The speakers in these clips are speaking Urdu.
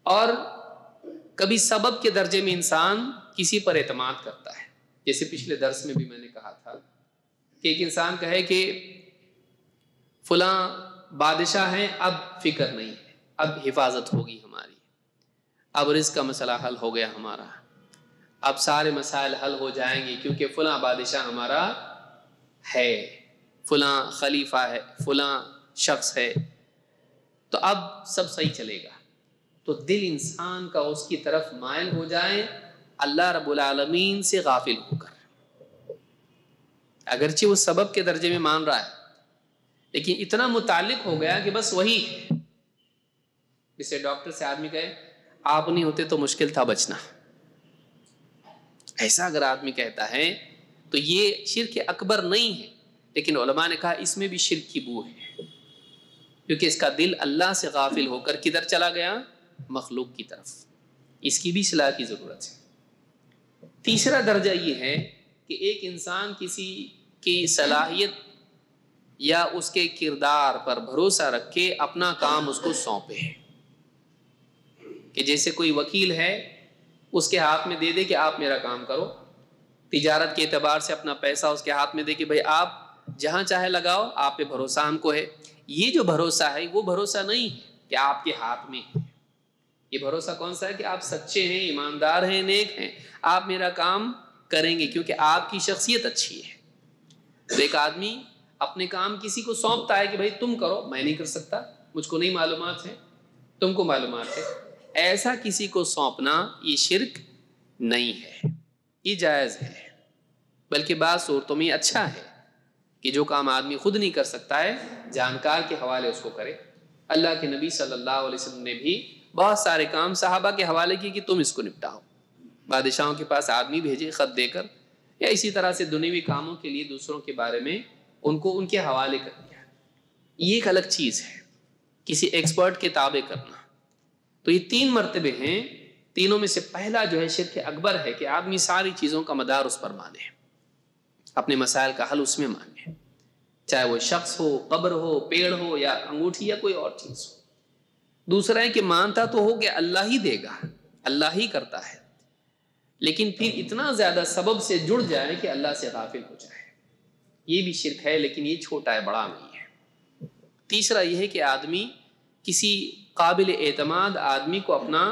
اور کبھی سبب کے درجے میں انسان کسی پر اعتماد کرتا ہے. جیسے پچھلے درس میں بھی میں نے کہا تھا کہ ایک انسان کہے کہ فلاں بادشاہ ہیں، اب فکر نہیں ہے، اب حفاظت ہوگی ہماری، اب رزق کا مسئلہ حل ہو گیا ہمارا، اب سارے مسائل حل ہو جائیں گے کیونکہ فلاں بادشاہ ہمارا ہے، فلاں خلیفہ ہے، فلاں شخص ہے، تو اب سب صحیح چلے گا. تو دل انسان کا اس کی طرف مائل ہو جائے اللہ رب العالمین سے غافل ہو کر. اگرچہ وہ سبب کے درجے میں مان رہا ہے لیکن اتنا متعلق ہو گیا کہ بس وہی ہے. جسے ڈاکٹر سے آدمی کہے آپ نہیں ہوتے تو مشکل تھا بچنا، ایسا اگر آدمی کہتا ہے تو یہ شرک اکبر نہیں ہے، لیکن علماء نے کہا اس میں بھی شرک کی بو ہے، کیونکہ اس کا دل اللہ سے غافل ہو کر کدھر چلا گیا؟ مخلوق کی طرف. اس کی بھی اصلاح کی ضرورت ہے. تیسرا درجہ یہ ہے کہ ایک انسان کسی کی صلاحیت یا اس کے کردار پر بھروسہ رکھ کے اپنا کام اس کو سونپے، کہ جیسے کوئی وکیل ہے اس کے ہاتھ میں دے دے کہ آپ میرا کام کرو، تجارت کے اعتبار سے اپنا پیسہ اس کے ہاتھ میں دے کہ بھائی آپ جہاں چاہے لگاؤ، آپ پہ بھروسہ ہم کو ہے. یہ جو بھروسہ ہے وہ بھروسہ نہیں ہے کہ آپ کے ہاتھ میں ہے. یہ بھروسہ کون سا ہے کہ آپ سچے ہیں، ایماندار ہیں، نیک ہیں، آپ میرا کام کریں گے کیونکہ آپ کی شخصیت اچھی ہے. تو ایک آدمی اپنے کام کسی کو سونپتا ہے کہ بھائی تم کرو، میں نہیں کر سکتا، مجھ کو نہیں معلومات ہے، تم کو معلومات ہے. ایسا کسی کو سونپنا یہ شرک نہیں ہے، یہ جائز ہے، بلکہ بعض صورتوں میں اچھا ہے کہ جو کام آدمی خود نہیں کر سکتا ہے جانکار کے حوالے اس کو کرے. اللہ کے نبی صلی اللہ علیہ وسلم نے بھی بہت سارے کام صحابہ کے حوالے کی کہ تم اس کو نپٹاؤ. بادشاہوں کے پاس آدمی بھیجے خط دے کر، یا اسی طرح سے دنیوی کاموں کے لیے دوسروں کے بارے میں ان کو ان کے حوالے کر دیا. یہ ایک الگ چیز ہے، کسی ایکسپرٹ کے تابع کرنا. تو یہ 3 مرتبے ہیں، تینوں میں سے پہلا جو ہے شرک اکبر ہے کہ آدمی ساری چیزوں کا مدار اس پر مانے، اپنے مسائل کا حل اس میں مانے، چاہے وہ شخص ہو، قبر ہو، پیڑ ہو، یا انگوٹھی یا کوئی اور چیز ہو. دوسرا ہے کہ مانتا تو ہو کہ اللہ ہی دے گا، اللہ ہی کرتا ہے، لیکن پھر اتنا زیادہ سبب سے جڑ جائے کہ اللہ سے غافل ہو جائے. یہ بھی شرک ہے، لیکن یہ چھوٹا ہے، بڑا نہیں ہے. تیسرا یہ ہے کہ آدمی کسی قابل اعتماد آدمی کو اپنا،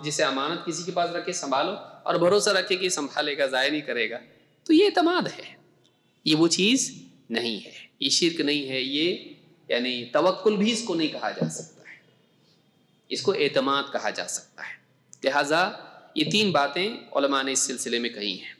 جسے امانت کسی کے پاس رکھے سنبھالو اور بھروسہ رکھے کہ سنبھالے گا، ضائع نہیں کرے گا، تو یہ اعتماد ہے. یہ وہ چیز نہیں ہے، یہ شرک نہیں ہے. یہ یعنی توکل بھی اس کو نہیں کہا جا سکتا ہے، اس کو اعتماد کہا جا سکتا ہے. لہٰذا یہ 3 باتیں علماء نے اس سلسلے میں کہی ہیں.